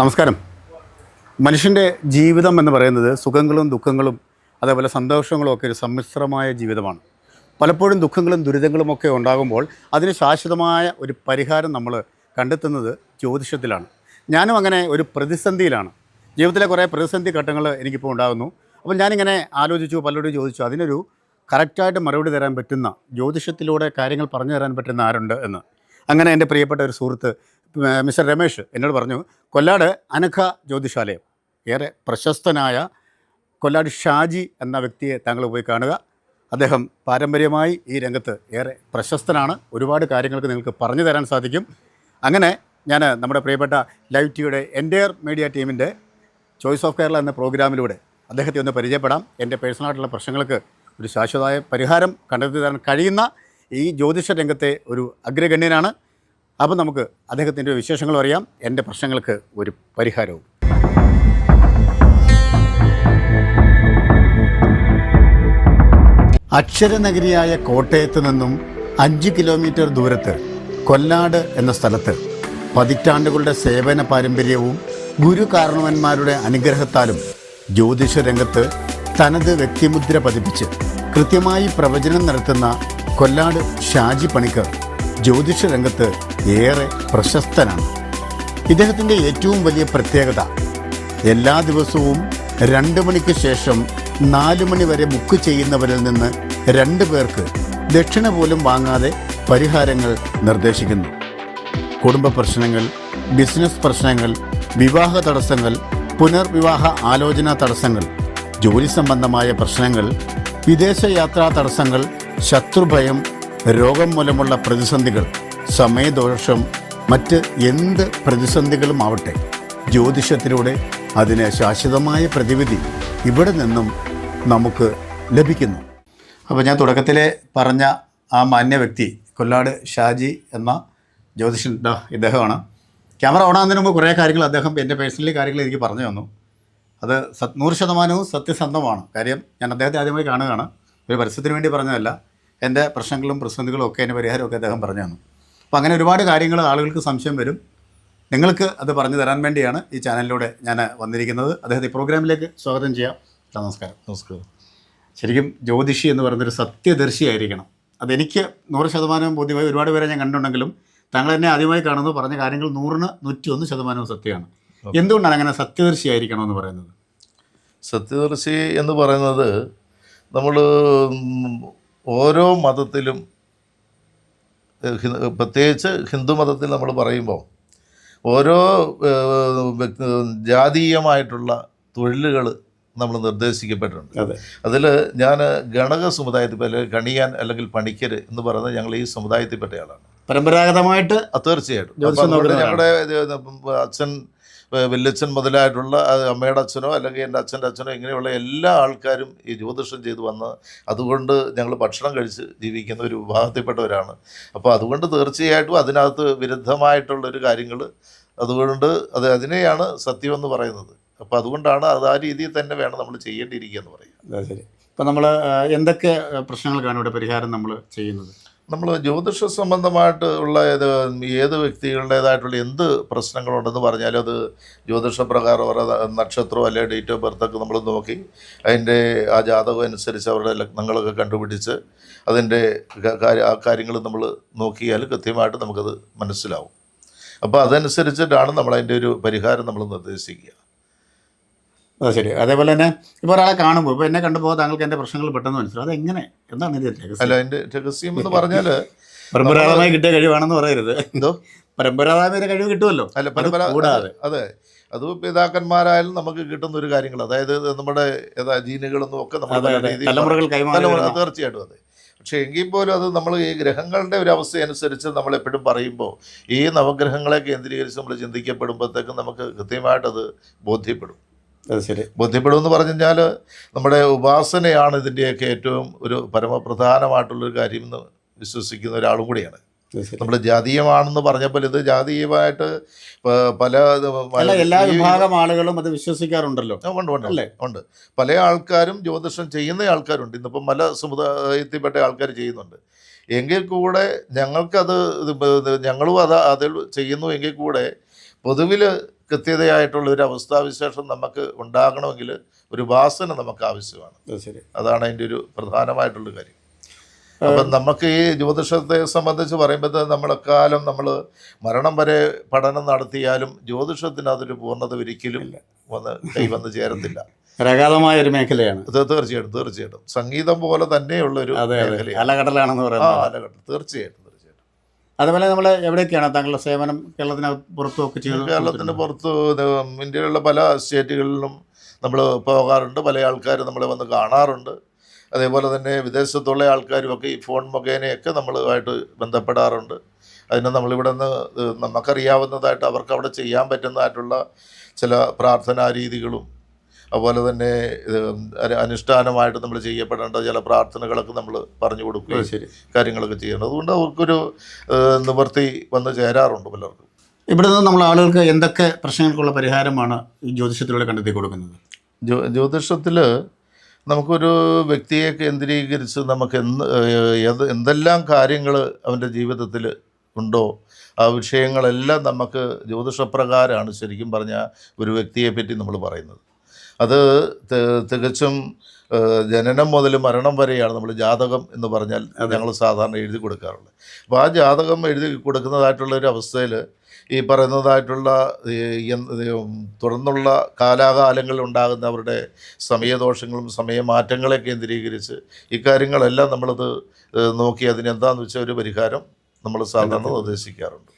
നമസ്കാരം. മനുഷ്യൻ്റെ ജീവിതം എന്ന് പറയുന്നത് സുഖങ്ങളും ദുഃഖങ്ങളും അതേപോലെ സന്തോഷങ്ങളും ഒക്കെ ഒരു സമ്മിശ്രമായ ജീവിതമാണ്. പലപ്പോഴും ദുഃഖങ്ങളും ദുരിതങ്ങളുമൊക്കെ ഉണ്ടാകുമ്പോൾ അതിന് ശാശ്വതമായ ഒരു പരിഹാരം നമ്മൾ കണ്ടെത്തുന്നത് ജ്യോതിഷത്തിലാണ്. ഞാനും അങ്ങനെ ഒരു പ്രതിസന്ധിയിലാണ്. ജീവിതത്തിലെ കുറേ പ്രതിസന്ധി ഘട്ടങ്ങൾ എനിക്കിപ്പോൾ ഉണ്ടാകുന്നു. അപ്പോൾ ഞാനിങ്ങനെ ആലോചിച്ചു, പലരോടും ചോദിച്ചു, അതിനൊരു കറക്റ്റായിട്ട് മറുപടി തരാൻ പറ്റുന്ന, ജ്യോതിഷത്തിലൂടെ കാര്യങ്ങൾ പറഞ്ഞു തരാൻ പറ്റുന്ന ആരുണ്ട് എന്ന്. അങ്ങനെ എൻ്റെ പ്രിയപ്പെട്ട ഒരു സുഹൃത്ത് മിസ്റ്റർ രമേഷ് എന്നോട് പറഞ്ഞു, കൊല്ലാട് അനഘ ജ്യോതിഷാലയം, ഏറെ പ്രശസ്തനായ കൊല്ലാട് ഷാജി എന്ന വ്യക്തിയെ താങ്കൾ പോയി കാണുക. അദ്ദേഹം പാരമ്പര്യമായി ഈ രംഗത്ത് ഏറെ പ്രശസ്തനാണ്. ഒരുപാട് കാര്യങ്ങൾക്ക് നിങ്ങൾക്ക് പറഞ്ഞു തരാൻ സാധിക്കും. അങ്ങനെ ഞാൻ നമ്മുടെ പ്രിയപ്പെട്ട ലൈവ് ടിവിയുടെ എൻ്റയർ മീഡിയ ടീമിൻ്റെ ചോയ്സ് ഓഫ് കേരള എന്ന പ്രോഗ്രാമിലൂടെ അദ്ദേഹത്തെ ഒന്ന് പരിചയപ്പെടാം. എൻ്റെ പേഴ്സണലായിട്ടുള്ള പ്രശ്നങ്ങൾക്ക് ഒരു ശാശ്വതമായ പരിഹാരം കണ്ടെത്തി തരാൻ കഴിയുന്ന ഈ ജ്യോതിഷ രംഗത്തെ ഒരു അഗ്രഗണ്യനാണ്. അപ്പം നമുക്ക് അദ്ദേഹത്തിൻ്റെ വിശേഷങ്ങളും അറിയാം, എൻ്റെ പ്രശ്നങ്ങൾക്ക് ഒരു പരിഹാരവും. അക്ഷരനഗരിയായ കോട്ടയത്ത് നിന്നും 5 കിലോമീറ്റർ ദൂരത്ത് കൊല്ലാട് എന്ന സ്ഥലത്ത് പതിറ്റാണ്ടുകളുടെ സേവന പാരമ്പര്യവും ഗുരുകാരണവന്മാരുടെ അനുഗ്രഹത്താലും ജ്യോതിഷ രംഗത്ത് തനത് വ്യക്തിമുദ്ര പതിപ്പിച്ച് കൃത്യമായി പ്രവചനം നടത്തുന്ന കൊല്ലാട് ഷാജി പണിക്കർ ജ്യോതിഷ രംഗത്ത് ഏറെ പ്രശസ്തനാണ്. ഇദ്ദേഹത്തിൻ്റെ ഏറ്റവും വലിയ പ്രത്യേകത, എല്ലാ ദിവസവും 2 മണിക്ക് ശേഷം 4 മണി വരെ ബുക്ക് ചെയ്യുന്നവരിൽ നിന്ന് 2 പേർക്ക് ദക്ഷിണ പോലും വാങ്ങാതെ പരിഹാരങ്ങൾ നിർദ്ദേശിക്കുന്നു. കുടുംബ പ്രശ്നങ്ങൾ, ബിസിനസ് പ്രശ്നങ്ങൾ, വിവാഹ തടസ്സങ്ങൾ, പുനർവിവാഹ ആലോചനാ തടസ്സങ്ങൾ, ജോലി സംബന്ധമായ പ്രശ്നങ്ങൾ, വിദേശയാത്രാ തടസ്സങ്ങൾ, ശത്രുഭയം, രോഗം മൂലമുള്ള പ്രതിസന്ധികൾ, സമയദോഷം, മറ്റ് എന്ത് പ്രതിസന്ധികളും ആവട്ടെ, ജ്യോതിഷത്തിലൂടെ അതിന് ശാശ്വതമായ പ്രതിവിധി ഇവിടെ നിന്നും നമുക്ക് ലഭിക്കുന്നു. അപ്പോൾ ഞാൻ തുടക്കത്തിലെ പറഞ്ഞ ആ മാന്യ വ്യക്തി കൊല്ലാട് ഷാജി എന്ന ജ്യോതിഷൻ ഇദ്ദേഹമാണ്. ക്യാമറ ഓണാകുന്നതിന് മുമ്പ് കുറേ കാര്യങ്ങൾ അദ്ദേഹം എൻ്റെ പേഴ്സണലി കാര്യങ്ങൾ എനിക്ക് പറഞ്ഞു തന്നു. അത് 100% സത്യസന്ധമാണ്. കാര്യം ഞാൻ അദ്ദേഹത്തെ ആദ്യമായി കാണുകയാണ്, ഒരു പരസ്യത്തിന് വേണ്ടി പറഞ്ഞതല്ല. എൻ്റെ പ്രശ്നങ്ങളും പ്രതിസന്ധികളും ഒക്കെ എൻ്റെ പരിഹാരമൊക്കെ അദ്ദേഹം പറഞ്ഞു തന്നു. അപ്പോൾ അങ്ങനെ ഒരുപാട് കാര്യങ്ങൾ ആളുകൾക്ക് സംശയം വരും. നിങ്ങൾക്ക് അത് പറഞ്ഞു തരാൻ വേണ്ടിയാണ് ഈ ചാനലിലൂടെ ഞാൻ വന്നിരിക്കുന്നത്. അദ്ദേഹത്തെ ഈ പ്രോഗ്രാമിലേക്ക് സ്വാഗതം ചെയ്യാം. നമസ്കാരം. നമസ്കാരം. ശരിക്കും ജ്യോതിഷി എന്ന് പറയുന്നൊരു സത്യദർശിയായിരിക്കണം. അതെനിക്ക് 100% ബോധ്യമായി. ഒരുപാട് പേരെ ഞാൻ കണ്ടിട്ടുണ്ടെങ്കിലും താങ്കൾ എന്നെ ആദ്യമായി കാണുന്നു പറഞ്ഞ കാര്യങ്ങൾ 101% സത്യമാണ്. എന്തുകൊണ്ടാണ് അങ്ങനെ സത്യദർശിയായിരിക്കണം എന്ന് പറയുന്നത്? സത്യദർശി എന്ന് പറയുന്നത്, നമ്മൾ ഓരോ മതത്തിലും, പ്രത്യേകിച്ച് ഹിന്ദു മതത്തിൽ നമ്മൾ പറയുമ്പോൾ, ഓരോ ജാതീയമായിട്ടുള്ള തൊഴിലുകൾ നമ്മൾ നിർദ്ദേശിക്കപ്പെട്ടിട്ടുണ്ട്. അതിൽ ഞാൻ ഗണക സമുദായത്തിൽ, അല്ലെങ്കിൽ കണിയാൻ അല്ലെങ്കിൽ പണിക്കർ എന്ന് പറയുന്നത് ഞങ്ങൾ ഈ സമുദായത്തിൽപ്പെട്ടയാളാണ്. പരമ്പരാഗതമായിട്ട് തീർച്ചയായിട്ടും ഞങ്ങളുടെ അച്ഛൻ, വല്യച്ഛൻ മുതലായിട്ടുള്ള അമ്മയുടെ അച്ഛനോ അല്ലെങ്കിൽ എൻ്റെ അച്ഛൻ്റെ അച്ഛനോ ഇങ്ങനെയുള്ള എല്ലാ ആൾക്കാരും ഈ ജ്യോതിഷം ചെയ്ത് വന്ന്, അതുകൊണ്ട് ഞങ്ങൾ ഭക്ഷണം കഴിച്ച് ജീവിക്കുന്ന ഒരു വിഭാഗത്തിൽപ്പെട്ടവരാണ്. അപ്പോൾ അതുകൊണ്ട് തീർച്ചയായിട്ടും അതിനകത്ത് വിരുദ്ധമായിട്ടുള്ളൊരു കാര്യങ്ങൾ, അതുകൊണ്ട് അതിനെയാണ് സത്യമെന്ന് പറയുന്നത്. അപ്പോൾ അതുകൊണ്ടാണ് അത് ആ രീതിയിൽ തന്നെ വേണം നമ്മൾ ചെയ്യേണ്ടിയിരിക്കുക എന്ന് പറയുന്നത്. ശരി. ഇപ്പോൾ നമ്മൾ എന്തൊക്കെ പ്രശ്നങ്ങൾക്കാണ് ഇവിടെ പരിഹാരം നമ്മൾ ചെയ്യുന്നത്? നമ്മൾ ജ്യോതിഷ സംബന്ധമായിട്ട് ഉള്ള ഏത് വ്യക്തികളുടേതായിട്ടുള്ള എന്ത് പ്രശ്നങ്ങളുണ്ടെന്ന് പറഞ്ഞാലും അത് ജ്യോതിഷപ്രകാരം അവരുടെ നക്ഷത്രമോ അല്ലെങ്കിൽ ഡേറ്റ് ഓഫ് ബർത്തൊക്കെ നമ്മൾ നോക്കി അതിൻ്റെ ആ ജാതകം അനുസരിച്ച് അവരുടെ ലഗ്നങ്ങളൊക്കെ കണ്ടുപിടിച്ച് അതിൻ്റെ ആ കാര്യങ്ങൾ നമ്മൾ നോക്കിയാൽ കൃത്യമായിട്ട് നമുക്കത് മനസ്സിലാവും. അപ്പോൾ അതനുസരിച്ചിട്ടാണ് നമ്മളതിൻ്റെ ഒരു പരിഹാരം നമ്മൾ നിർദ്ദേശിക്കുക. ശരി. അതേപോലെ തന്നെ ഇപ്പോൾ ഒരാളെ കാണുമ്പോൾ, ഇപ്പോൾ എന്നെ കണ്ടുപോകാൻ താങ്കൾക്ക് എൻ്റെ പ്രശ്നങ്ങൾ പെട്ടെന്ന് മനസ്സിലാവും. അതെങ്ങനെ, എന്താണ് ഇതിൻ്റെ രഹസ്യം? അല്ല, അതിൻ്റെ രഹസ്യം എന്ന് പറഞ്ഞാൽ പരമ്പരാഗതമായി കിട്ടിയ കഴിവാണെന്ന് പറയരുത്. എന്തോ പരമ്പരാഗതമായ കഴിവ് കിട്ടുമല്ലോ. അല്ല, കൂടാതെ അതെ, അത് പിതാക്കന്മാരായാലും നമുക്ക് കിട്ടുന്ന ഒരു കാര്യങ്ങൾ, അതായത് നമ്മുടെ ജീനുകളൊന്നും ഒക്കെ തലമുറകൾ തീർച്ചയായിട്ടും അതെ. പക്ഷേ എങ്കിൽ പോലും അത് നമ്മൾ ഈ ഗ്രഹങ്ങളുടെ ഒരു അവസ്ഥയനുസരിച്ച് നമ്മളെപ്പോഴും പറയുമ്പോൾ ഈ നവഗ്രഹങ്ങളെ കേന്ദ്രീകരിച്ച് നമ്മൾ ചിന്തിക്കപ്പെടുമ്പോഴത്തേക്കും നമുക്ക് കൃത്യമായിട്ടത് ബോധ്യപ്പെടും. അത് ശരി. ബോധ്യപ്പെടുമെന്ന് പറഞ്ഞു കഴിഞ്ഞാൽ നമ്മുടെ ഉപാസനയാണ് ഇതിൻ്റെയൊക്കെ ഏറ്റവും ഒരു പരമപ്രധാനമായിട്ടുള്ളൊരു കാര്യം എന്ന് വിശ്വസിക്കുന്ന ഒരാളും കൂടിയാണ്. നമ്മൾ ജാതീയമാണെന്ന് പറഞ്ഞപ്പോൾ ഇത് ജാതീയമായിട്ട് പല എല്ലാ വിഭാഗം ആളുകളും അത് വിശ്വസിക്കാറുണ്ടല്ലോ. ഉണ്ട്. പല ആൾക്കാരും ജ്യോതിഷം ചെയ്യുന്ന ആൾക്കാരുണ്ട്. ഇന്നിപ്പം പല സമുദായത്തിൽപ്പെട്ട ആൾക്കാർ ചെയ്യുന്നുണ്ട്. എങ്കിൽ കൂടെ ഞങ്ങൾക്കത്, ഞങ്ങളും അതിൽ ചെയ്യുന്നു. എങ്കിൽ കൂടെ പൊതുവിൽ കൃത്യതയായിട്ടുള്ള ഒരു അവസ്ഥാവിശേഷം നമുക്ക് ഉണ്ടാകണമെങ്കിൽ ഒരു വാസന നമുക്ക് ആവശ്യമാണ്. ശരി, അതാണ് അതിൻ്റെ ഒരു പ്രധാനമായിട്ടുള്ള കാര്യം. അപ്പം നമുക്ക് ഈ ജ്യോതിഷത്തെ സംബന്ധിച്ച് പറയുമ്പോൾ നമ്മളെക്കാലം നമ്മൾ മരണം വരെ പഠനം നടത്തിയാലും ജ്യോതിഷത്തിന് അതൊരു പൂർണ്ണത ഒരിക്കലും വന്ന് ചേരത്തില്ല. അഗാധമായ ഒരു മേഖലയാണ്. തീർച്ചയായിട്ടും സംഗീതം പോലെ തന്നെയുള്ളൊരു മേഖലയാണ്. അലകടലാണെന്ന് പറയുന്നത്. അലകടൽ തീർച്ചയായിട്ടും. അതുപോലെ നമ്മൾ എവിടെയൊക്കെയാണ് താങ്കളുടെ സേവനം കേരളത്തിന് പുറത്തുമൊക്കെ ചെയ്യുന്നത്? കേരളത്തിന് പുറത്ത് ഇന്ത്യയിലുള്ള പല സ്റ്റേറ്റുകളിലും നമ്മൾ പോകാറുണ്ട്. പല ആൾക്കാർ നമ്മളെ വന്ന് കാണാറുണ്ട്. അതേപോലെ തന്നെ വിദേശത്തുള്ള ആൾക്കാരുമൊക്കെ ഈ ഫോൺ മുഖേനയൊക്കെ നമ്മളുമായിട്ട് ബന്ധപ്പെടാറുണ്ട്. അതിന് നമ്മളിവിടെ നിന്ന് നമുക്കറിയാവുന്നതായിട്ട് അവർക്ക് അവിടെ ചെയ്യാൻ പറ്റുന്നതായിട്ടുള്ള ചില പ്രാർത്ഥനാ രീതികളും അതുപോലെ തന്നെ അനുഷ്ഠാനമായിട്ട് നമ്മൾ ചെയ്യപ്പെടേണ്ട ചില പ്രാർത്ഥനകളൊക്കെ നമ്മൾ പറഞ്ഞു കൊടുക്കുകയും കാര്യങ്ങളൊക്കെ ചെയ്യണം. അതുകൊണ്ട് അവർക്കൊരു നിവൃത്തി വന്ന് ചേരാറുണ്ട് പലർക്കും. ഇവിടെ നിന്ന് നമ്മൾ ആളുകൾക്ക് എന്തൊക്കെ പ്രശ്നങ്ങൾക്കുള്ള പരിഹാരമാണ് ഈ ജ്യോതിഷത്തിലൂടെ കണ്ടെത്തി കൊടുക്കുന്നത്? ജ്യോതിഷത്തിൽ നമുക്കൊരു വ്യക്തിയെ കേന്ദ്രീകരിച്ച് നമുക്ക് എന്തെല്ലാം കാര്യങ്ങൾ അവൻ്റെ ജീവിതത്തിൽ ഉണ്ടോ ആ വിഷയങ്ങളെല്ലാം നമുക്ക് ജ്യോതിഷപ്രകാരമാണ് ശരിക്കും പറഞ്ഞാൽ ഒരു വ്യക്തിയെപ്പറ്റി നമ്മൾ പറയുന്നത്. അത് തികച്ചും ജനനം മുതൽ മരണം വരെയാണ് നമ്മൾ ജാതകം എന്ന് പറഞ്ഞാൽ ഞങ്ങൾ സാധാരണ എഴുതി കൊടുക്കാറുള്ളത്. അപ്പോൾ ആ ജാതകം എഴുതി കൊടുക്കുന്നതായിട്ടുള്ളൊരു അവസ്ഥയിൽ ഈ പറയുന്നതായിട്ടുള്ള തുടർന്നുള്ള കാലാകാലങ്ങളിൽ ഉണ്ടാകുന്ന അവരുടെ സമയദോഷങ്ങളും സമയമാറ്റങ്ങളെ കേന്ദ്രീകരിച്ച് ഇക്കാര്യങ്ങളെല്ലാം നമ്മളത് നോക്കി അതിനെന്താണെന്ന് വെച്ചാൽ ഒരു പരിഹാരം നമ്മൾ സാധാരണ നിർദ്ദേശിക്കാറുണ്ട്.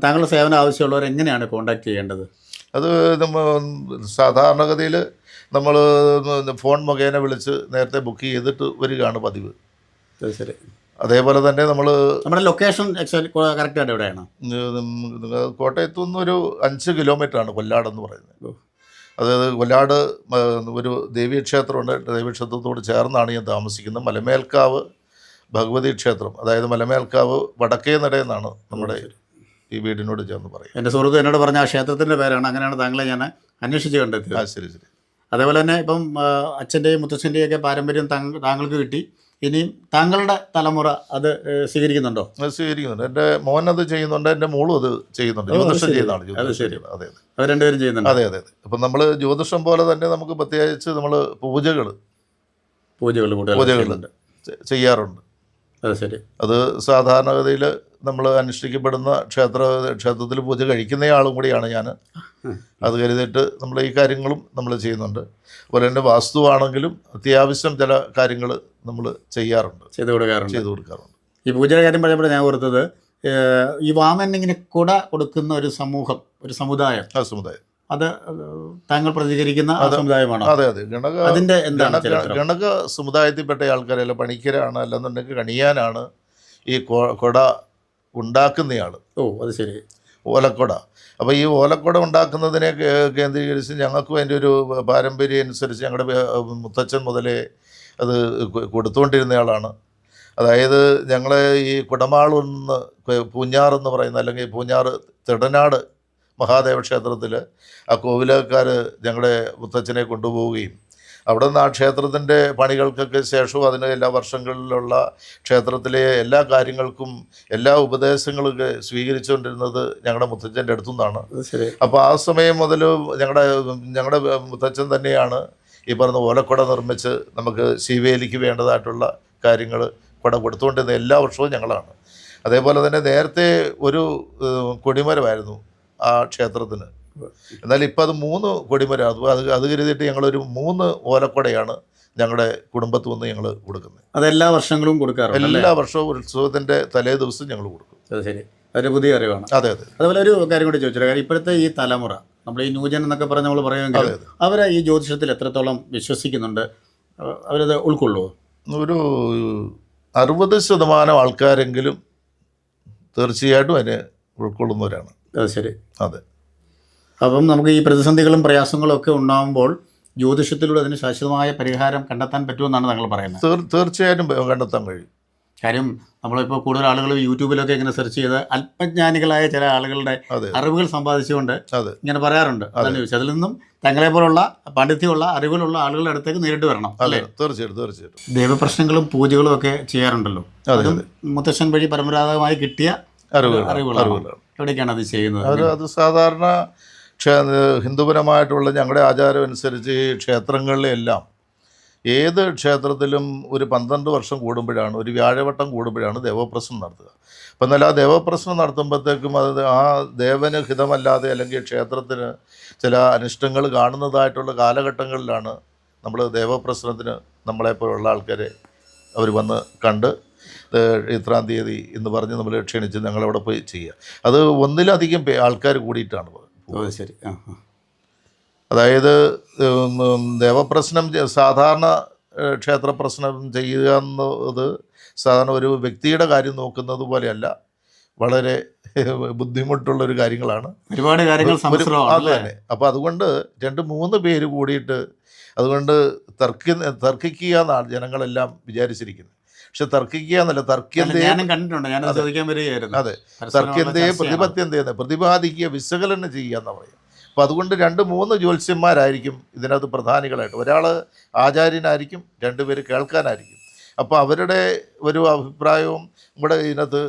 താങ്കളുടെ സേവനം ആവശ്യമുള്ളവർ എങ്ങനെയാണ് കോൺടാക്ട് ചെയ്യേണ്ടത്? അത് സാധാരണഗതിയിൽ നമ്മൾ ഫോൺ മുഖേന വിളിച്ച് നേരത്തെ ബുക്ക് ചെയ്തിട്ട് വരികയാണ് പതിവ്. ശരി. അതേപോലെ തന്നെ നമ്മുടെ ലൊക്കേഷൻ കറക്റ്റായിട്ട് എവിടെയാണ്? കോട്ടയത്തു നിന്നൊരു 5 കിലോമീറ്ററാണ് കൊല്ലാടെന്ന് പറയുന്നത്. അതായത് കൊല്ലാട് ഒരു ദേവീക്ഷേത്രമുണ്ട്. ദേവീക്ഷേത്രത്തോട് ചേർന്നാണ് ഞാൻ താമസിക്കുന്നത്. മലമേൽക്കാവ് ഭഗവതി ക്ഷേത്രം, അതായത് മലമേൽക്കാവ് വടക്കേ നടയെന്നാണ് നമ്മുടെ ഈ വീടിനോട് ചേർന്ന് പറയും. എൻ്റെ സുഹൃത്ത് എന്നോട് പറഞ്ഞ ആ ക്ഷേത്രത്തിൻ്റെ പേരാണ്. അങ്ങനെയാണ് താങ്കളെ ഞാൻ അന്വേഷിച്ച് കണ്ടെത്തിയത്. ശരി. അതേപോലെ തന്നെ ഇപ്പം അച്ഛൻ്റെയും മുത്തച്ഛൻ്റെയും ഒക്കെ പാരമ്പര്യം താങ്കൾക്ക് കിട്ടി. ഇനിയും താങ്കളുടെ തലമുറ അത് സ്വീകരിക്കുന്നുണ്ടോ? സ്വീകരിക്കുന്നുണ്ട്. എൻ്റെ മോൻ അത് ചെയ്യുന്നുണ്ട്, എൻ്റെ മോളും അത് ചെയ്യുന്നുണ്ട്. ജ്യോതിഷം ചെയ്യുന്നതാണ്. അതെ, അവർ രണ്ടുപേരും ചെയ്യുന്നുണ്ട്. അതെ. അപ്പം നമ്മൾ ജ്യോതിഷം പോലെ തന്നെ നമുക്ക് പ്രത്യേകിച്ച് നമ്മൾ പൂജകൾ ചെയ്യാറുണ്ട്. ശരി. അത് സാധാരണഗതിയിൽ നമ്മൾ അനുഷ്ഠിക്കപ്പെടുന്ന ക്ഷേത്രത്തിൽ പൂജ കഴിക്കുന്നയാളും കൂടിയാണ് ഞാൻ. അത് കരുതിയിട്ട് നമ്മൾ ഈ കാര്യങ്ങളും നമ്മൾ ചെയ്യുന്നുണ്ട്. അതുപോലെ തന്നെ വാസ്തുവാണെങ്കിലും അത്യാവശ്യം ചില കാര്യങ്ങൾ നമ്മൾ ചെയ്തു കൊടുക്കാറുണ്ട്. ഈ പൂജയുടെ കാര്യം പറയുമ്പോൾ ഞാൻ ഓർത്തത്, ഈ വാമൻ ഇങ്ങനെ കുട കൊടുക്കുന്ന ഒരു സമൂഹം, ഒരു സമുദായം, അത് താങ്കൾ പ്രതികരിക്കുന്ന സമുദായമാണോ? അതെ. അതിന്റെ എന്താണ് ഗണക സമുദായത്തിൽപ്പെട്ട ആൾക്കാരല്ല, പണിക്കരാണ്, അല്ലെന്നുണ്ടെങ്കിൽ കണിയാനാണ് ഈ കൊട ഉണ്ടാക്കുന്നയാൾ. അത് ശരി. ഓലക്കൊട. അപ്പോൾ ഈ ഓലക്കൊട ഉണ്ടാക്കുന്നതിനെ കേന്ദ്രീകരിച്ച് ഞങ്ങൾക്കും അതിൻ്റെ ഒരു പാരമ്പര്യം അനുസരിച്ച് ഞങ്ങളുടെ മുത്തച്ഛൻ മുതലേ അത് കൊടുത്തുകൊണ്ടിരുന്നയാളാണ്. അതായത് ഞങ്ങളെ ഈ കുടമാളൂന്ന് പൂഞ്ഞാറെന്ന് പറയുന്ന, അല്ലെങ്കിൽ പൂഞ്ഞാറ് തിടനാട് മഹാദേവ ക്ഷേത്രത്തിൽ ആ കോവിലക്കാർ ഞങ്ങളുടെ മുത്തച്ഛനെ കൊണ്ടുപോവുകയും അവിടെ നിന്ന് ആ ക്ഷേത്രത്തിൻ്റെ പണികൾക്കൊക്കെ ശേഷവും അതിന് എല്ലാ വർഷങ്ങളിലുള്ള ക്ഷേത്രത്തിലെ എല്ലാ കാര്യങ്ങൾക്കും എല്ലാ ഉപദേശങ്ങളൊക്കെ സ്വീകരിച്ചുകൊണ്ടിരുന്നത് ഞങ്ങളുടെ മുത്തച്ഛൻ്റെ അടുത്തു നിന്നാണ്. അപ്പോൾ ആ സമയം മുതൽ ഞങ്ങളുടെ മുത്തച്ഛൻ തന്നെയാണ് ഈ പറഞ്ഞ ഓലക്കൊട നിർമ്മിച്ച് നമുക്ക് ശിവേലിക്ക് വേണ്ടതായിട്ടുള്ള കാര്യങ്ങൾ കൊട കൊടുത്തുകൊണ്ടിരുന്ന എല്ലാ വർഷവും ഞങ്ങളാണ്. അതേപോലെ തന്നെ നേരത്തെ ഒരു കൊടിമരമായിരുന്നു ആ ക്ഷേത്രത്തിന്. എന്നാൽ ഇപ്പം അത് 3 കൊടിമരം. അത് കരുതിയിട്ട് ഞങ്ങളൊരു 3 ഓലക്കൊടയാണ് ഞങ്ങളുടെ കുടുംബത്തിൽ നിന്ന് ഞങ്ങൾ കൊടുക്കുന്നത്. അതെല്ലാ വർഷങ്ങളും കൊടുക്കാറുണ്ട്? എല്ലാ വർഷവും ഉത്സവത്തിൻ്റെ തലേ ദിവസം ഞങ്ങൾ കൊടുക്കും. ശരി. അതൊരു പുതിയ അറിവാണ്. അതെ. അതുപോലെ ഒരു കാര്യം കൂടി ചോദിച്ചില്ല. കാര്യം ഇപ്പോഴത്തെ ഈ തലമുറ, നമ്മൾ ഈ ന്യൂജൻ എന്നൊക്കെ പറഞ്ഞ് നമ്മൾ പറയുമെങ്കിൽ അവർ ഈ ജ്യോതിഷത്തിൽ എത്രത്തോളം വിശ്വസിക്കുന്നുണ്ട്? അവരത് ഉൾക്കൊള്ളുമോ? ഒരു 60% ആൾക്കാരെങ്കിലും തീർച്ചയായിട്ടും അതിനെ ഉൾക്കൊള്ളുന്നവരാണ്. ശരി. അതെ. അപ്പം നമുക്ക് ഈ പ്രതിസന്ധികളും പ്രയാസങ്ങളും ഒക്കെ ഉണ്ടാകുമ്പോൾ ജ്യോതിഷത്തിലൂടെ അതിന് ശാശ്വതമായ പരിഹാരം കണ്ടെത്താൻ പറ്റുമെന്നാണ് താങ്കൾ പറയുന്നത്? തീർച്ചയായിട്ടും കണ്ടെത്താൻ കഴിയും. കാര്യം നമ്മളിപ്പോൾ കൂടുതൽ ആളുകൾ യൂട്യൂബിലൊക്കെ ഇങ്ങനെ സെർച്ച് ചെയ്ത് അല്പജ്ഞാനികളായ ചില ആളുകളുടെ അറിവുകൾ സമ്പാദിച്ചുകൊണ്ട് ഇങ്ങനെ പറയാറുണ്ട്. അതാണ് ചോദിച്ചത്. അതിൽ നിന്നും തങ്ങളെ പോലുള്ള പാണ്ഡിത്യമുള്ള അറിവുകളുള്ള ആളുകളുടെ അടുത്തേക്ക് നേരിട്ട് വരണം, അല്ലേ? തീർച്ചയായിട്ടും. ദൈവപ്രശ്നങ്ങളും പൂജകളും ഒക്കെ ചെയ്യാറുണ്ടല്ലോ. അതും മുത്തശ്ശൻ വഴി പരമ്പരാഗതമായി കിട്ടിയ അറിവുകളാണ്. എവിടേക്കാണ് അത് ചെയ്യുന്നത്? അത് സാധാരണ ഹിന്ദുപരമായിട്ടുള്ള ഞങ്ങളുടെ ആചാരം അനുസരിച്ച് ഈ ക്ഷേത്രങ്ങളിലെല്ലാം ഏത് ക്ഷേത്രത്തിലും ഒരു 12 വർഷം കൂടുമ്പോഴാണ്, ഒരു വ്യാഴവട്ടം കൂടുമ്പോഴാണ് ദേവപ്രശ്നം നടത്തുക. അപ്പം എന്നാൽ ആ ദേവപ്രശ്നം നടത്തുമ്പോഴത്തേക്കും അത് ആ ദേവന് ഹിതമല്ലാതെ അല്ലെങ്കിൽ ക്ഷേത്രത്തിന് ചില അനിഷ്ടങ്ങൾ കാണുന്നതായിട്ടുള്ള കാലഘട്ടങ്ങളിലാണ് നമ്മൾ ദേവപ്രശ്നത്തിന് നമ്മളെപ്പോലുള്ള ആൾക്കാരെ അവർ വന്ന് കണ്ട് ഇത്രാം തീയതി എന്ന് പറഞ്ഞ് നമ്മൾ ക്ഷണിച്ച് ഞങ്ങളവിടെ പോയി ചെയ്യുക. അത് ഒന്നിലധികം ആൾക്കാർ കൂടിയിട്ടാണ് പോകുന്നത്. ശരി. അതായത് ദേവപ്രശ്നം സാധാരണ ക്ഷേത്രപ്രശ്നം ചെയ്യുക എന്നത് സാധാരണ ഒരു വ്യക്തിയുടെ കാര്യം നോക്കുന്നത് പോലെയല്ല, വളരെ ബുദ്ധിമുട്ടുള്ളൊരു കാര്യങ്ങളാണ്, ഒരുപാട് കാര്യങ്ങൾ. അത് തന്നെ. അപ്പോൾ അതുകൊണ്ട് 2-3 പേര് കൂടിയിട്ട് അതുകൊണ്ട് തർക്കിക്കുക എന്നാണ് ജനങ്ങളെല്ലാം വിചാരിച്ചിരിക്കുന്നത്. പക്ഷെ തർക്കിക്കുക എന്നല്ല, അതെ, തർക്യന്തയെ പ്രതിപത്യന്തയെന്ന് പ്രതിപാദിക്കുക, വിശകലനം ചെയ്യുക എന്ന് പറയും. അപ്പോൾ അതുകൊണ്ട് 2-3 ജ്യോത്സ്യന്മാരായിരിക്കും ഇതിനകത്ത് പ്രധാനികളായിട്ട്. ഒരാൾ ആചാര്യനായിരിക്കും, 2 പേര് കേൾക്കാനായിരിക്കും. അപ്പോൾ അവരുടെ ഒരു അഭിപ്രായവും കൂടെ ഇതിനകത്ത്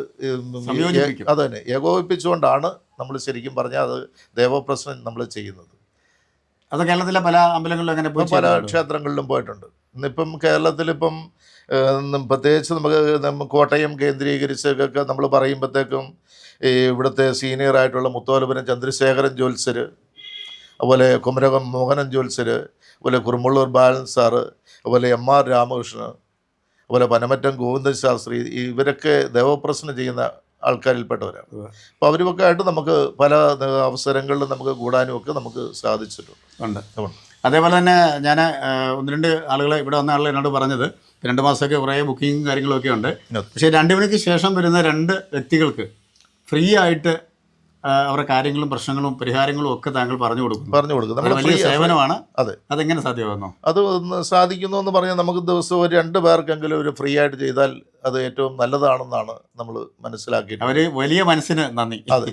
അത് തന്നെ ഏകോപിപ്പിച്ചുകൊണ്ടാണ് നമ്മൾ ശരിക്കും പറഞ്ഞാൽ അത് ദേവപ്രശ്നം നമ്മൾ ചെയ്യുന്നത്. അത് കേരളത്തിലെ പല അമ്പലങ്ങളിലും അങ്ങനെ പല ക്ഷേത്രങ്ങളിലും പോയിട്ടുണ്ട്. ഇന്നിപ്പം കേരളത്തിലിപ്പം പ്രത്യേകിച്ച് നമുക്ക് കോട്ടയം കേന്ദ്രീകരിച്ചൊക്കെ നമ്മൾ പറയുമ്പോഴത്തേക്കും ഈ ഇവിടുത്തെ സീനിയറായിട്ടുള്ള മുത്തോലപുരം ചന്ദ്രശേഖരൻ ജ്യോത്സ്യർ, അതുപോലെ കുമരകം മോഹനൻ ജ്യോത്സ്യർ, അതുപോലെ കുറുമുള്ളൂർ ബാലൻ സാറ്, അതുപോലെ MR രാമകൃഷ്ണൻ, അതുപോലെ പനമറ്റം ഗോവിന്ദൻ ശാസ്ത്രി, ഇവരൊക്കെ ദേവപ്രശ്നം ചെയ്യുന്ന ആൾക്കാരിൽപ്പെട്ടവരാണ്. അപ്പോൾ അവരുമൊക്കെ ആയിട്ട് നമുക്ക് പല അവസരങ്ങളിലും നമുക്ക് കൂടാനും ഒക്കെ നമുക്ക് സാധിച്ചിട്ടുണ്ട്. അതേപോലെ തന്നെ ഞാൻ 1-2 ആളുകൾ ഇവിടെ വന്ന ആളുകൾ എന്നോട് പറഞ്ഞത് 2 മാസമൊക്കെ കുറേ ബുക്കിങ്ങും കാര്യങ്ങളൊക്കെ ഉണ്ട്. പക്ഷേ 2 മണിക്ക് ശേഷം വരുന്ന 2 വ്യക്തികൾക്ക് ഫ്രീ ആയിട്ട് അവരുടെ കാര്യങ്ങളും പ്രശ്നങ്ങളും പരിഹാരങ്ങളും ഒക്കെ താങ്കൾ പറഞ്ഞു കൊടുക്കും. വലിയ സേവനമാണ്. അതെ, അതെങ്ങനെ സാധ്യമാകുന്നു? അത് സാധിക്കുന്നു എന്ന് പറഞ്ഞാൽ നമുക്ക് ദിവസവും 2 പേർക്കെങ്കിലും ഒരു ഫ്രീ ആയിട്ട് ചെയ്താൽ അത് ഏറ്റവും നല്ലതാണെന്നാണ് നമ്മൾ മനസ്സിലാക്കിയിട്ട്. അവർ വലിയ മനസ്സിന് നന്ദി. അതെ,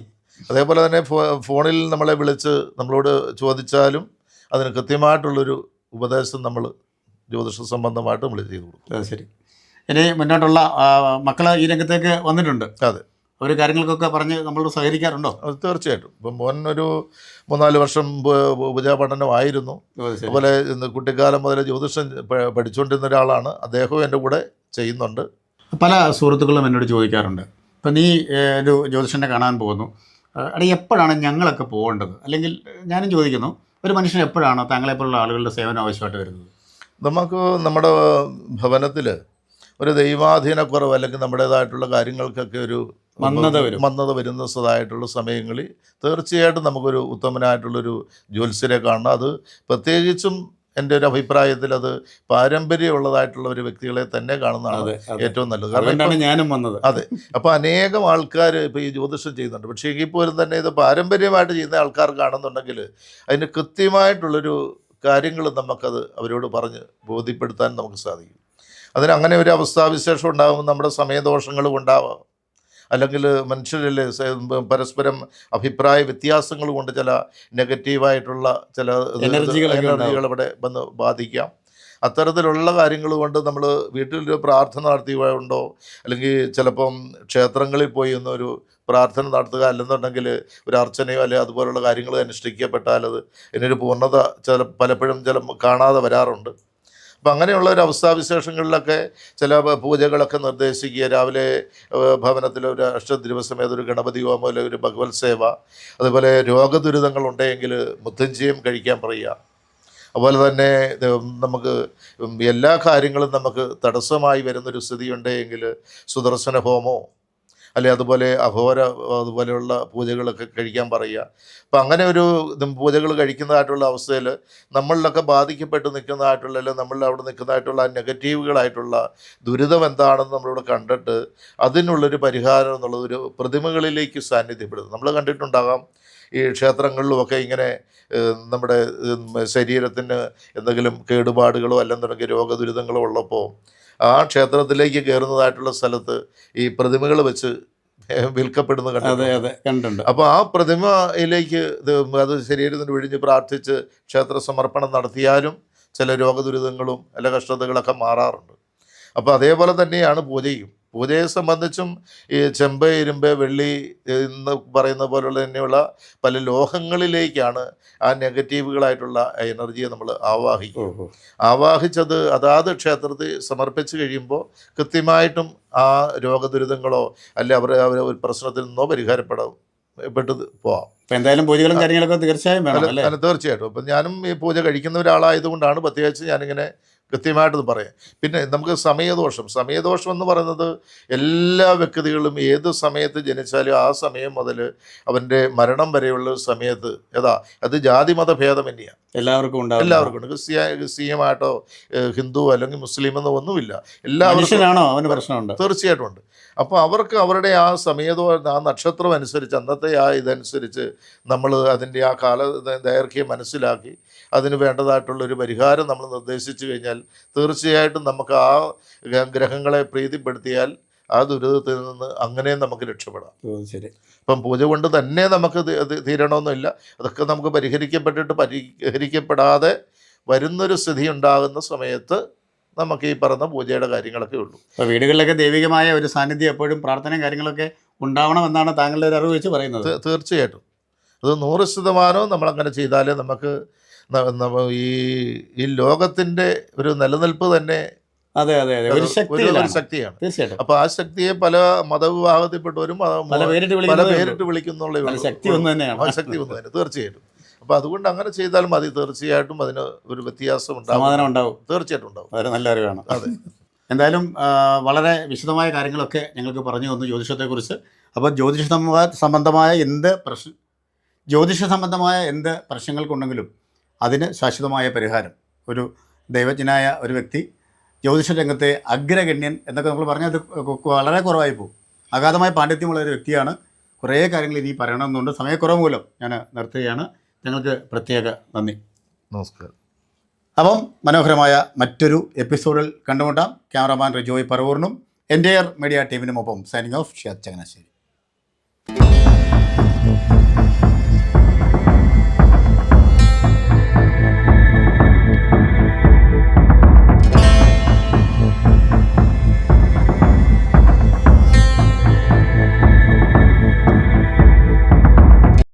അതേപോലെ തന്നെ ഫോണിൽ നമ്മളെ വിളിച്ച് നമ്മളോട് ചോദിച്ചാലും അതിന് കൃത്യമായിട്ടുള്ളൊരു ഉപദേശം നമ്മൾ ജ്യോതിഷ സംബന്ധമായിട്ട് നമ്മൾ ചെയ്തു കൊടുക്കും. ശരി. ഇനി മുന്നോട്ടുള്ള മക്കൾ ഈ രംഗത്തേക്ക് വന്നിട്ടുണ്ട്. അതെ, ഒരു കാര്യങ്ങൾക്കൊക്കെ പറഞ്ഞ് നമ്മളോട് സഹകരിക്കാറുണ്ടോ? തീർച്ചയായിട്ടും. ഇപ്പം മോനൊരു 3-4 വർഷം ഉപജാപഠനമായിരുന്നു. അതുപോലെ കുട്ടിക്കാലം മുതൽ ജ്യോതിഷം പഠിച്ചുകൊണ്ടിരുന്ന ഒരാളാണ്. അദ്ദേഹവും എൻ്റെ കൂടെ ചെയ്യുന്നുണ്ട്. പല സുഹൃത്തുക്കളും എന്നോട് ചോദിക്കാറുണ്ട്, ഇപ്പം നീ ഒരു ജ്യോതിഷനെ കാണാൻ പോകുന്നു, അവിടെ എപ്പോഴാണ് ഞങ്ങളൊക്കെ പോകേണ്ടത്? അല്ലെങ്കിൽ ഞാനും ചോദിക്കുന്നു, ഒരു മനുഷ്യൻ എപ്പോഴാണ് താങ്കളെപ്പോലുള്ള ആളുകളുടെ സേവനം ആവശ്യമായിട്ട് വരുന്നത്? നമുക്ക് നമ്മുടെ ഭവനത്തിൽ ഒരു ദൈവാധീനക്കുറവ് അല്ലെങ്കിൽ നമ്മുടേതായിട്ടുള്ള കാര്യങ്ങൾക്കൊക്കെ ഒരു മന്ദത വരുന്നതായിട്ടുള്ള സമയങ്ങളിൽ തീർച്ചയായിട്ടും നമുക്കൊരു ഉത്തമനായിട്ടുള്ളൊരു ജ്യോത്സ്യരെ കാണണം. അത് പ്രത്യേകിച്ചും എൻ്റെ ഒരു അഭിപ്രായത്തിൽ അത് പാരമ്പര്യമുള്ളതായിട്ടുള്ള ഒരു വ്യക്തികളെ തന്നെ കാണുന്നതാണ് ഏറ്റവും നല്ലത്. കാരണം ഞാനും വന്നത്. അതെ, അപ്പോൾ അനേകം ആൾക്കാർ ഇപ്പോൾ ഈ ജ്യോതിഷം ചെയ്യുന്നുണ്ട്. പക്ഷേ എങ്കിൽ പോലും തന്നെ ഇത് പാരമ്പര്യമായിട്ട് ചെയ്യുന്ന ആൾക്കാർ കാണുന്നുണ്ടെങ്കിൽ അതിന് കൃത്യമായിട്ടുള്ളൊരു കാര്യങ്ങൾ നമുക്കത് അവരോട് പറഞ്ഞ് ബോധ്യപ്പെടുത്താൻ നമുക്ക് സാധിക്കും. അതിന് അങ്ങനെ ഒരു അവസ്ഥാവിശേഷം ഉണ്ടാകുമ്പോൾ നമ്മുടെ സമയദോഷങ്ങളും ഉണ്ടാവാം, അല്ലെങ്കിൽ മനുഷ്യരിൽ പരസ്പരം അഭിപ്രായ വ്യത്യാസങ്ങൾ കൊണ്ട് ചില നെഗറ്റീവായിട്ടുള്ള ചില എനർജികൾ ഇവിടെ വന്ന് ബാധിക്കാം. അത്തരത്തിലുള്ള കാര്യങ്ങൾ കൊണ്ട് നമ്മൾ വീട്ടിലൊരു പ്രാർത്ഥന നടത്തിയുണ്ടോ, അല്ലെങ്കിൽ ചിലപ്പം ക്ഷേത്രങ്ങളിൽ പോയി ഒന്നൊരു പ്രാർത്ഥന നടത്തുക, അല്ലെന്നുണ്ടെങ്കിൽ ഒരു അർച്ചനയോ അല്ലെങ്കിൽ അതുപോലുള്ള കാര്യങ്ങൾ അനുഷ്ഠിക്കപ്പെട്ടാൽ അത് ഇതിനൊരു പൂർണ്ണത പലപ്പോഴും കാണാതെ വരാറുണ്ട്. അപ്പം അങ്ങനെയുള്ള ഒരു അവസ്ഥാവിശേഷങ്ങളിലൊക്കെ ചില പൂജകളൊക്കെ നിർദ്ദേശിക്കുക. രാവിലെ ഭവനത്തിൽ ഒരു അഷ്ടദിവസമേത ഒരു ഗണപതി ഹോമം അല്ലെങ്കിൽ ഒരു ഭഗവത് സേവ, അതുപോലെ രോഗദുരിതങ്ങളുണ്ടെങ്കിൽ മുത്തഞ്ചിയും കഴിക്കാൻ പറയുക. അതുപോലെ തന്നെ നമുക്ക് എല്ലാ കാര്യങ്ങളും നമുക്ക് തടസ്സമായി വരുന്നൊരു സ്ഥിതി ഉണ്ടെങ്കിൽ സുദർശന ഹോമോ അല്ലെ അതുപോലെ അഘോര അതുപോലെയുള്ള പൂജകളൊക്കെ കഴിക്കാൻ പറയുക. അപ്പം അങ്ങനെ ഒരു പൂജകൾ കഴിക്കുന്നതായിട്ടുള്ള അവസ്ഥയിൽ നമ്മളിലൊക്കെ ബാധിക്കപ്പെട്ട് നിൽക്കുന്നതായിട്ടുള്ള അല്ലെങ്കിൽ നമ്മളിൽ അവിടെ നിൽക്കുന്നതായിട്ടുള്ള ആ നെഗറ്റീവുകളായിട്ടുള്ള ദുരിതം എന്താണെന്ന് നമ്മളിവിടെ കണ്ടിട്ട് അതിനുള്ളൊരു പരിഹാരം എന്നുള്ളതൊരു പ്രതിമകളിലേക്ക് സാന്നിധ്യപ്പെടുന്നു. നമ്മൾ കണ്ടിട്ടുണ്ടാകാം ഈ ക്ഷേത്രങ്ങളിലുമൊക്കെ ഇങ്ങനെ നമ്മുടെ ശരീരത്തിന് എന്തെങ്കിലും കേടുപാടുകളോ അല്ലെന്നുണ്ടെങ്കിൽ രോഗദുരിതങ്ങളോ ഉള്ളപ്പോൾ ആ ക്ഷേത്രത്തിലേക്ക് കയറുന്നതായിട്ടുള്ള സ്ഥലത്ത് ഈ പ്രതിമകൾ വെച്ച് വിൽക്കപ്പെടുന്ന കണ്ടിട്ടുണ്ട്. അപ്പോൾ ആ പ്രതിമയിലേക്ക് അത് ശരീരത്തിന് വിഴിഞ്ഞ് പ്രാർത്ഥിച്ച് ക്ഷേത്ര സമർപ്പണം നടത്തിയാലും ചില രോഗദുരിതങ്ങളും അല്ല കഷ്ടതകളൊക്കെ മാറാറുണ്ട്. അപ്പോൾ അതേപോലെ തന്നെയാണ് പൂജയും. പൂജയെ സംബന്ധിച്ചും ഈ ചെമ്പ്, ഇരുമ്പ്, വെള്ളി എന്ന് പറയുന്ന പോലുള്ള തന്നെയുള്ള പല ലോഹങ്ങളിലേക്കാണ് ആ നെഗറ്റീവുകളായിട്ടുള്ള എനർജിയെ നമ്മൾ ആവാഹിക്കും. ആവാഹിച്ചത് അതാത് ക്ഷേത്രത്തിൽ സമർപ്പിച്ച് കഴിയുമ്പോൾ കൃത്യമായിട്ടും ആ രോഗദുരിതങ്ങളോ അല്ലെ അവർ ഒരു പ്രശ്നത്തിൽ നിന്നോ പെട്ടത് പോവാം. അപ്പം എന്തായാലും പൂജകളും കാര്യങ്ങളൊക്കെ തീർച്ചയായും വേണം അല്ലേ? തീർച്ചയായിട്ടും. അപ്പം ഞാനും ഈ പൂജ കഴിക്കുന്ന ഒരാളായതുകൊണ്ടാണ് പ്രത്യേകിച്ച് ഞാനിങ്ങനെ കൃത്യമായിട്ടത് പറയാം. പിന്നെ നമുക്ക് സമയദോഷം എന്ന് പറയുന്നത് എല്ലാ വ്യക്തികളും ഏത് സമയത്ത് ജനിച്ചാലും ആ സമയം മുതൽ അവൻ്റെ മരണം വരെയുള്ള സമയത്ത് അത് ജാതിമത ഭേദമന്യേ എല്ലാവർക്കും ഉണ്ട്. ക്രിസ്ത്യമായിട്ടോ ഹിന്ദു അല്ലെങ്കിൽ മുസ്ലിം എന്നോ ഒന്നുമില്ല, എല്ലാവർക്കും അവന് പ്രശ്നമുണ്ട്, തീർച്ചയായിട്ടും ഉണ്ട്. അപ്പോൾ അവർക്ക് അവരുടെ ആ ആ നക്ഷത്രം അനുസരിച്ച് അന്നത്തെ ആ ഇതനുസരിച്ച് നമ്മൾ അതിൻ്റെ ആ ദൈർഘ്യം മനസ്സിലാക്കി അതിന് വേണ്ടതായിട്ടുള്ളൊരു പരിഹാരം നമ്മൾ നിർദ്ദേശിച്ചു കഴിഞ്ഞാൽ തീർച്ചയായിട്ടും നമുക്ക് ആ ഗ്രഹങ്ങളെ പ്രീതിപ്പെടുത്തിയാൽ ആ ദുരിതത്തിൽ നിന്ന് അങ്ങനെ നമുക്ക് രക്ഷപ്പെടാം. ശരി. ഇപ്പം പൂജ കൊണ്ട് തന്നെ നമുക്ക് തീരണമെന്നില്ല. അതൊക്കെ നമുക്ക് പരിഹരിക്കപ്പെടാതെ വരുന്നൊരു സ്ഥിതി ഉണ്ടാകുന്ന സമയത്ത് നമുക്ക് ഈ പറഞ്ഞ പൂജയുടെ കാര്യങ്ങളൊക്കെ ഉള്ളൂ. അപ്പോൾ വീടുകളിലൊക്കെ ദൈവികമായ ഒരു സാന്നിധ്യം എപ്പോഴും പ്രാർത്ഥനയും കാര്യങ്ങളൊക്കെ ഉണ്ടാവണമെന്നാണ് താങ്കളുടെ ഒരു അറിവ് വെച്ച് പറയുന്നത്. തീർച്ചയായിട്ടും അത് 100% നമ്മളങ്ങനെ ചെയ്താലേ നമുക്ക് ഈ ലോകത്തിൻ്റെ ഒരു നിലനിൽപ്പ് തന്നെ അതെ ഒരു ശക്തിയാണ്. തീർച്ചയായിട്ടും. അപ്പോൾ ആ ശക്തിയെ പല മതവിഭാഗത്തിൽപ്പെട്ടവരും പല പേരിട്ട് വിളിക്കുന്നുള്ള ശക്തി ഒന്ന് തന്നെയാണ്. ശക്തി ഒന്ന് തന്നെ തീർച്ചയായിട്ടും. അപ്പോൾ അതുകൊണ്ട് അങ്ങനെ ചെയ്താൽ മതി. തീർച്ചയായിട്ടും അതിന് ഒരു വ്യത്യാസം ഉണ്ടാവും. തീർച്ചയായിട്ടും ഉണ്ടാവും. വളരെ നല്ല അറിവാണ്. അതെ. എന്തായാലും വളരെ വിശദമായ കാര്യങ്ങളൊക്കെ ഞങ്ങൾക്ക് പറഞ്ഞു തന്നു ജ്യോതിഷത്തെക്കുറിച്ച്. അപ്പോൾ ജ്യോതിഷ സംബന്ധമായ എന്ത് പ്രശ്നങ്ങൾക്കുണ്ടെങ്കിലും അതിന് ശാശ്വതമായ പരിഹാരം ഒരു ദൈവജ്ഞനായ ഒരു വ്യക്തി, ജ്യോതിഷ രംഗത്തെ അഗ്രഗണ്യൻ എന്നൊക്കെ നമ്മൾ പറഞ്ഞാൽ അത് വളരെ കുറവായി പോകും. അഗാധമായ പാണ്ഡിത്യമുള്ള ഒരു വ്യക്തിയാണ്. കുറേ കാര്യങ്ങൾ ഇനി പറയണമെന്നുണ്ട്. സമയക്കുറവ് മൂലം ഞാൻ നിർത്തുകയാണ്. ഞങ്ങൾക്ക് പ്രത്യേക നന്ദി. നമസ്കാരം. അപ്പം മനോഹരമായ മറ്റൊരു എപ്പിസോഡിൽ കണ്ടുമുട്ടാം. ക്യാമറാമാൻ റിജോയ് പറവൂറിനും എൻ്റെയർ മീഡിയ ടീമിനുമൊപ്പം സൈനിങ് ഓഫ് ഷിയാദ് ചങ്ങനാശ്ശേരി.